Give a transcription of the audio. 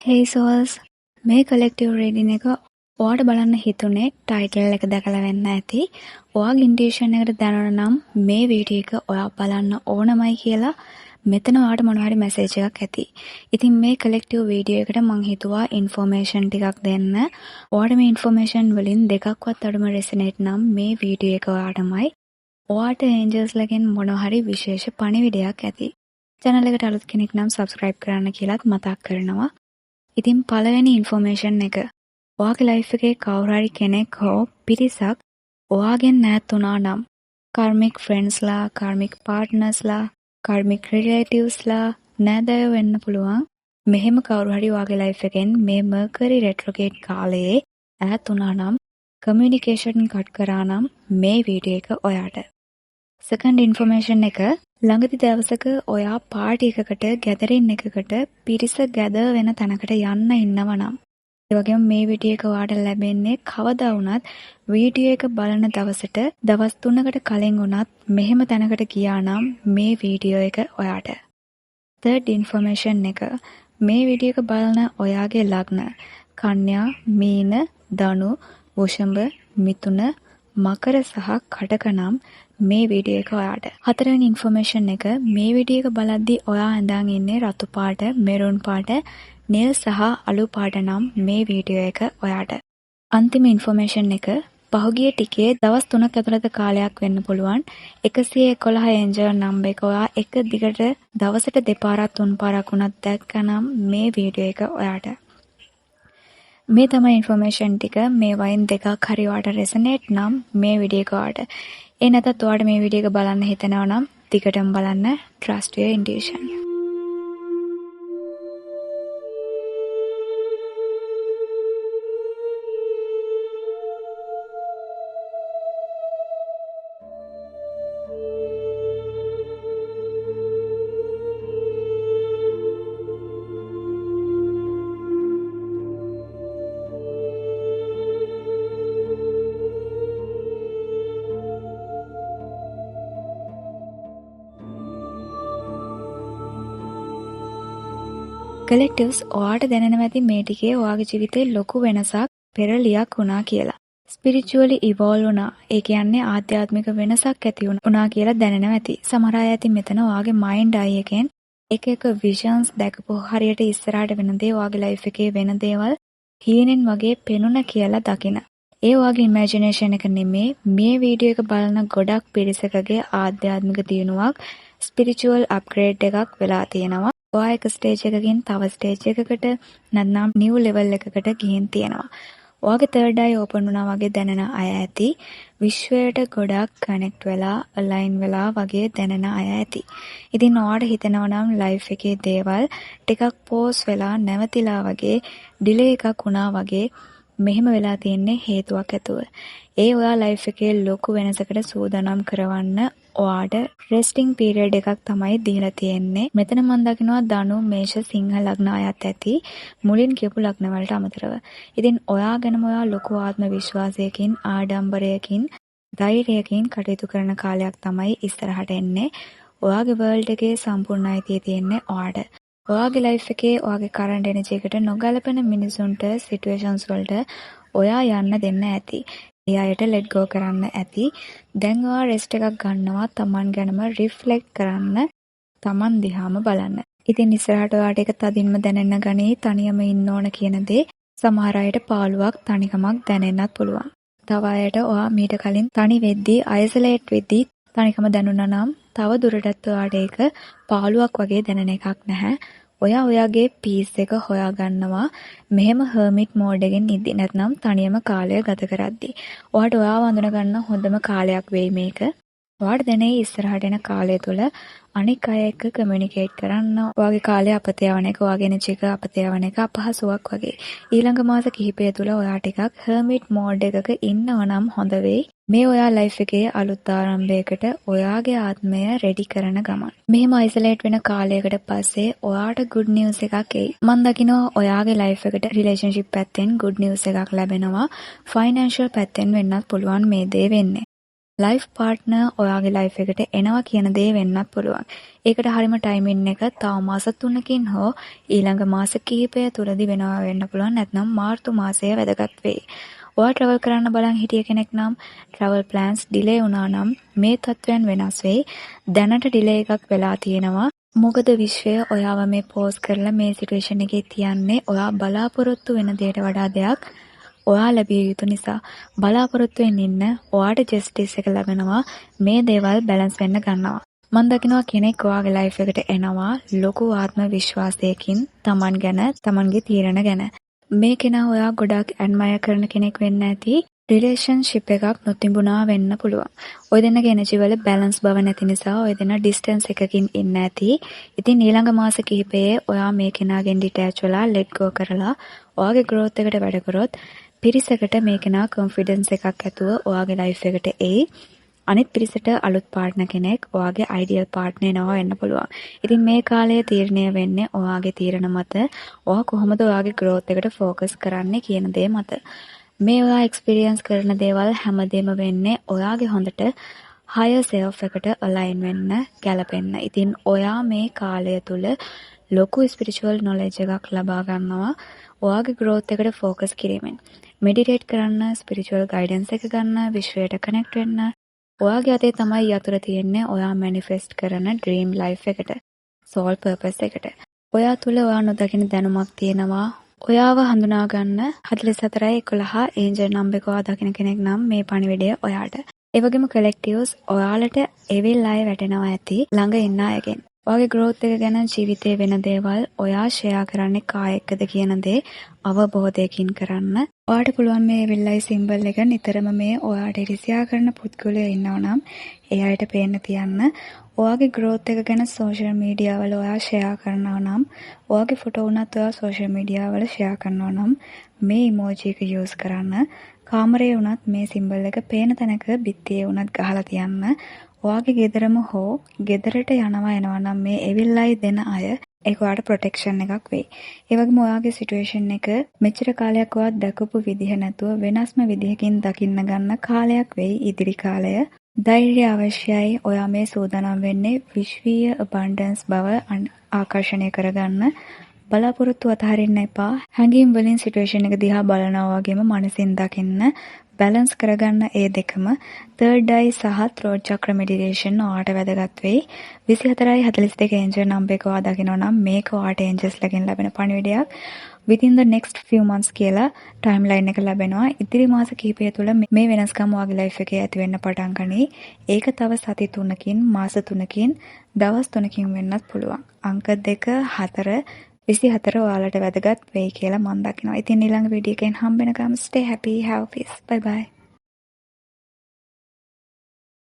Hey souls, මේ collective reading එක ඔයාට බලන්න හිතුනේ title එක දැකලා වෙන්න ඇති. ඔයාගේ intuition එකට දැනුණා නම් මේ වීඩියෝ එක ඔයා බලන්න ඕනමයි කියලා මෙතන ඔයාට මොනවා හරි message එකක් ඇති. ඉතින් මේ collective video එකට මම හිතුවා information ටිකක් දෙන්න. ඔයාට මේ information වලින් දෙකක්වත් අඩුම resonate නම් මේ video එක ඔයාටමයි. ඔයාට angels ලගෙන් මොනවා හරි විශේෂ පණිවිඩයක් ඇති. channel එකට අලුත් කෙනෙක් නම් subscribe කරන්න කියලාත් මතක් කරනවා. ඉතින් පළවෙනි ඉන්ෆෝමේෂන් එක ඔයාගේ ලයිෆ් එකේ කවුරු හරි කෙනෙක් හෝ පිරිසක් ඔයාගෙන් ඈත් වුණා නම් කාර්මික් ෆ්‍රෙන්ඩ්ස්ලා, කාර්මික් පාර්ට්නර්ස්ලා, කාර්මික් රිලේටිව්ස්ලා නෑදෑයෝ වෙන්න පුළුවන්. මෙහෙම කවුරු හරි ඔයාගේ ලයිෆ් එකෙන් මේ මර්කරි රෙට්‍රෝගේඩ් කාලයේ ඈත් වුණා නම් කමියුනිකේෂන් කට් කරා නම් මේ වීඩියෝ එක ඔයාට. සෙකන්ඩ් ඉන්ෆෝමේෂන් එක ළඟදි දවසක ඔයා පාටි එකකට ගැදරින් එකකට පිරිස ගැදර් වෙන තැනකට යන්න ඉන්නවා නම් ඒ වගේම මේ වීඩියෝ එක ඔයාට ලැබෙන්නේ කවදා වුණත් වීඩියෝ එක බලන දවසට දවස් 3කට කලින් වුණත් මෙහෙම තැනකට ගියා නම් මේ වීඩියෝ එක ඔයාට. third information එක මේ වීඩියෝ එක බලන ඔයාගේ ලග්න කන්‍යා, මීන, ධනු, වෘෂභ, මිථුන, මකර සහ කටක නම් මේ වීඩියෝ එක ඔයාට. හතරවෙනි ඉන්ෆෝමේෂන් එක මේ වීඩියෝ එක බලද්දී ඔයා ඇඳන් ඉන්නේ රතු පාට, මෙරුන් පාට, නිල් සහ අලු පාට නම් මේ වීඩියෝ එක ඔයාට. අන්තිම ඉන්ෆෝමේෂන් එක පහුගිය ටිකේ දවස් 3ක් ඇතුළත කාලයක් වෙන්න පුළුවන් 111 එන්ජල් නම්බර් එක ඔයා එක දිගට දවසට දෙපාරක් තුන් පාරක් වුණත් දැක්කනම් මේ වීඩියෝ එක ඔයාට. මේ තමයි ඉන්ෆෝමේෂන් ටික. මේ වයින් දෙකක් හරි ඔයාට රෙසනේට් නම් මේ වීඩියෝ එක ඔයාට. ඒ නැත්නම් ඔයාට මේ වීඩියෝ එක බලන්න හිතෙනවා නම් දිගටම බලන්න. Trust your intuition. කලෙක්ටිව්ස් ඔයාට දැනෙනවා ඇති මේ ටිකේ ඔයාගේ ජීවිතේ ලොකු වෙනසක් පෙරලියක් වුණා කියලා. ස්පිරිචුවලි ඉවෝල්ව් වුණා. ඒ කියන්නේ ආධ්‍යාත්මික වෙනසක් ඇති වුණා කියලා දැනෙනවා ඇති. සමහර අය ඇති මෙතන ඔයාගේ මයින්ඩ් අයි එකෙන් එක එක විෂන්ස් දැකපු හරියට ඉස්සරහට වෙන දේ ඔයාගේ ලයිෆ් එකේ වෙන දේවල් හීනෙන් වගේ පෙනුන කියලා දකින. ඒ ඔයාගේ ඉමේජිනේෂන් එක නෙමේ. මේ වීඩියෝ එක බලන ගොඩක් පිරිසකගේ ආධ්‍යාත්මික දියුණුවක් ස්පිරිචුවල් අප්ග්‍රේඩ් එකක් වෙලා තියෙනවා. ඔයා එක ස්ටේජ් එකකින් තව ස්ටේජ් එකකට නැත්නම් නිව් ලෙවල් එකකට ගිහින් තියෙනවා. ඔයාගේ third eye open වුණා වගේ දැනෙන අය ඇති. විශ්වයට ගොඩක් කනෙක්ට් වෙලා අලයින් වෙලා වගේ දැනෙන අය ඇති. ඉතින් ඔයාට හිතෙනවා නම් ලයිෆ් එකේ දේවල් ටිකක් පෝස් වෙලා නැවතිලා වගේ ඩිලේ එකක් වුණා වගේ මෙහෙම වෙලා තියෙන්නේ හේතුවක් ඇතුව. ඒ ඔයා ලයිෆ් එකේ ලොකු වෙනසකට සූදානම් කරවන්න ඔයාට රෙස්ටිං පීරියඩ් එකක් තමයි දීලා තියෙන්නේ. මෙතන මම දකිනවා ධනු, මේෂ, සිංහ ලග්න අයත් ඇති. මුලින් කියපු ලග්න වලට අමතරව. ඉතින් ඔයා ගැනම ඔයා ලොකු ආත්ම විශ්වාසයකින්, ආඩම්බරයකින්, ධෛර්යයකින් කටයුතු කරන කාලයක් තමයි ඉස්සරහට එන්නේ. ඔයාගේ වර්ල්ඩ් එකේ සම්පූර්ණ අයිතිය තියෙන්නේ ඔයාට. ඔයාගේ ලයිෆ් එකේ ඔයාගේ කරන්ට් එනර්ජි එකට නොගැලපෙන මිනිසුන්ට, සිටුේෂන්ස් වලට ඔයා යන්න දෙන්න ඇති. ඒ අයට ලෙට් ගෝ කරන්න ඇති. දැන් ඔයා රෙස්ට් එකක් ගන්නවා. Taman ගැනම රිෆ්ලෙක්ට් කරන්න, Taman දිහාම බලන්න. ඉතින් ඉස්සරහට ඔයාට ඒක තදින්ම දැනෙන්න ගනී. තනියම ඉන්න ඕන කියන දේ සමහර අයට පාළුවක්, තනිකමක් දැනෙන්නත් පුළුවන්. තව අයට ඔයා මීට කලින් තනි වෙද්දී, අයිසොලේට් වෙද්දී තනිකම දැනුණා නම් තව දුරටත් ඔයාට ඒක පාළුවක් වගේ දැනෙන එකක් නැහැ. ඔයා ඔයාගේ පීස් එක හොයාගන්නවා මෙහෙම හර්මිට් මෝඩ් එකෙන් ඉද්දි නැත්නම් තනියම කාලය ගත කරද්දී. ඔයාට ඔයාව අඳුන ගන්න හොඳම කාලයක් වෙයි මේක. ඔයාට දැනෙයි ඉස්සරහට එන කාලය තුල අනික් අය එක්ක කමියුනිකේට් කරන්න, ඔයාගේ කාලය අපත යවන එක, ඔයාගේ එනර්ජි එක අපත යවන එක අපහසුයක් වගේ. ඊළඟ මාස කිහිපය තුල ඔයා ටිකක් හර්මිට් මෝඩ් එකක ඉන්නවා නම් හොඳ වෙයි. මේ ඔයා ලයිෆ් එකේ අලුත් ආරම්භයකට ඔයාගේ ආත්මය රෙඩි කරන ගමන්. මෙහෙම අයිසොලේට් වෙන කාලයකට පස්සේ ඔයාට good news එකක් එයි. මම දකිනවා ඔයාගේ ලයිෆ් එකට රිලේෂන්ෂිප් පැත්තෙන් good news එකක් ලැබෙනවා. ෆයිනෑන්ෂල් පැත්තෙන් වෙන්නත් පුළුවන් මේ දේ වෙන්නේ. ලයිෆ් පාර්ට්නර් ඔයාගේ ලයිෆ් එකට එනවා කියන දේ වෙන්නත් පුළුවන්. ඒකට හරියම ටයිමින් එක තව මාස 3කින් හෝ ඊළඟ මාස කිහිපය තුලදී වෙනවා වෙන්න පුළුවන්. නැත්නම් මාර්තු මාසයේ වැදගත් වෙයි. ඔයා ට්‍රැවල් කරන්න බලන් හිටිය කෙනෙක් නම් ට්‍රැවල් ප්ලෑන්ස් ඩිලේ වුණා නම් මේ තත්ත්වයන් වෙනස් වෙයි. දැනට ඩිලේ එකක් වෙලා තියෙනවා. මොකද විශ්වය ඔයාව මේ පෝස් කරලා මේ සිටුේෂන් එකේ තියන්නේ ඔයා බලාපොරොත්තු වෙන දෙයට වඩා දෙයක් ඔයා ලැබිය යුතු නිසා. බලාපොරොත්තුවෙන් ඉන්න ඔයාට ජස්ටිස් එක ලැබෙනවා. මේ දේවල් බැලන්ස් වෙන්න ගන්නවා. මම දකිනවා කෙනෙක් ඔයාගේ ලයිෆ් එකට එනවා ලොකු ආත්ම විශ්වාසයකින් Taman ගැන, Tamanගේ තීරණ ගැන. මේ කෙනා ඔයා ගොඩක් ඇඩ්මයර් කරන කෙනෙක් වෙන්න ඇති. රිලේෂන්ෂිප් එකක් නොතිබුණා වෙන්න පුළුවන්. ඔය දෙන්නගේ එනර්ජි වල බැලන්ස් බව නැති නිසා ඔය දෙන්න ඩිස්ටන්ස් එකකින් ඉන්න ඇති. ඉතින් ඊළඟ මාස කිහිපයේ ඔයා මේ කෙනාගෙන් ඩිටැච් වෙලා ලෙට් ගෝ කරලා ඔයාගේ growth එකට වැඩ කරොත් පිරිසකට මේ කෙනා කොන්ෆිඩන්ස් එකක් ඇතුව ඔයාගේ ලයිෆ් එකට එයි. අනිත් පිරිසට අලුත් පාර්ට්නර් කෙනෙක් ඔයාගේ අයිඩියල් පාර්ට්නර් වෙනවා වෙන්න පුළුවන්. ඉතින් මේ කාලය තීරණය වෙන්නේ ඔයාගේ තීරණ මත. ඔයා කොහොමද ඔයාගේ growth එකට ફોකස් කරන්නේ කියන දේ මත. මේ ඔයා එක්ස්පීරියන්ස් කරන දේවල් හැමදේම වෙන්නේ ඔයාගේ හොඳට higher self එකට align වෙන්න, ගැලපෙන්න. ඉතින් ඔයා මේ කාලය තුල ලොකු spiritual knowledge එකක් ලබා ගන්නවා. ඔයාගේ growth එකට focus කිරීමෙන්. meditate කරන්න, spiritual guidance එක ගන්න, විශ්වයට connect වෙන්න. ඔයාගේ අතේ තමයි යතුරු තියෙන්නේ ඔයා manifest කරන dream life එකට, soul purpose එකට. ඔයා තුල ඔයා නොදකින දැනුමක් තියෙනවා. ඔයාව හඳුනා ගන්න 4411 ඒන්ජල් නම්බර් එක ඔයා දකින කෙනෙක් නම් මේ පණිවිඩය ඔයාට. ඒ වගේම කලෙක්ටිව්ස් ඔයාලට එවිල් අය වැටෙනවා ඇති ළඟ ඉන්න අයගෙන්. ඔයාගේ growth එක ගැන ජීවිතේ වෙන දේවල් ඔයා ෂෙයා කරන්නේ කා එක්කද කියන දේ අවබෝධයකින් කරන්න. ඔයාට පුළුවන් මේ එවිල් අය සිම්බල් එක නිතරම මේ ඔයාට ඉරිසියා කරන පුද්ගලයෝ ඉන්නවා නම් ඒ අයට පේන්න තියන්න. ඔයාගේ growth එක ගැන social media වල ඔයා share කරනවා නම් ඔයාගේ photo උනත් ඔයා social media වල share කරනවා නම් මේ emoji එක use කරන්න. කාමරේ උනත් මේ symbol එක පේන තැනක බිත්තියේ උනත් ගහලා තියන්න. ඔයාගේ ගෙදරම හෝ ගෙදරට යනවා එනවා නම් මේ evil eye දෙන අය ඒක ඔයාට protection එකක් වෙයි. ඒ වගේම ඔයාගේ situation එක මෙච්චර කාලයක් ඔයා දැකපු විදිහ නැතුව වෙනස්ම විදිහකින් දකින්න ගන්න කාලයක් වෙයි ඉදිරි කාලය. ධෛර්යය අවශ්‍යයි. ඔයා මේ සූදානම් වෙන්නේ විශ්වීය abundance බව ආකර්ෂණය කරගන්න. බලාපොරොත්තු අතහරින්න එපා. හැඟීම් වලින් සිටුේෂන් එක දිහා බලනවා වගේම මනසින් දකින්න. බැලන්ස් කරගන්න ඒ දෙකම. third eye සහ throat chakra meditation ඔයාට වැදගත් වෙයි. 24:42 angel number එක ඔයා දකිනවා නම් මේක ඔයාට angels ලගෙන් ලැබෙන පණිවිඩයක්. within the next few months කියලා timeline එක ලැබෙනවා. ඉදිරි මාස කිහිපය තුළ මේ වෙනස්කම් ඔයාගේ life එකේ ඇති වෙන්න පටන් ගනී. ඒක තව සති 3කින්, මාස 3කින්, දවස් 3කින් වෙන්නත් පුළුවන්. අංක 2, 4, 24 ඔයාලට වැදගත් වෙයි කියලා මම දකිනවා. ඉතින් ඊළඟ වීඩියෝ එකෙන් හම්බ වෙනකම් stay happy, have peace. Bye bye.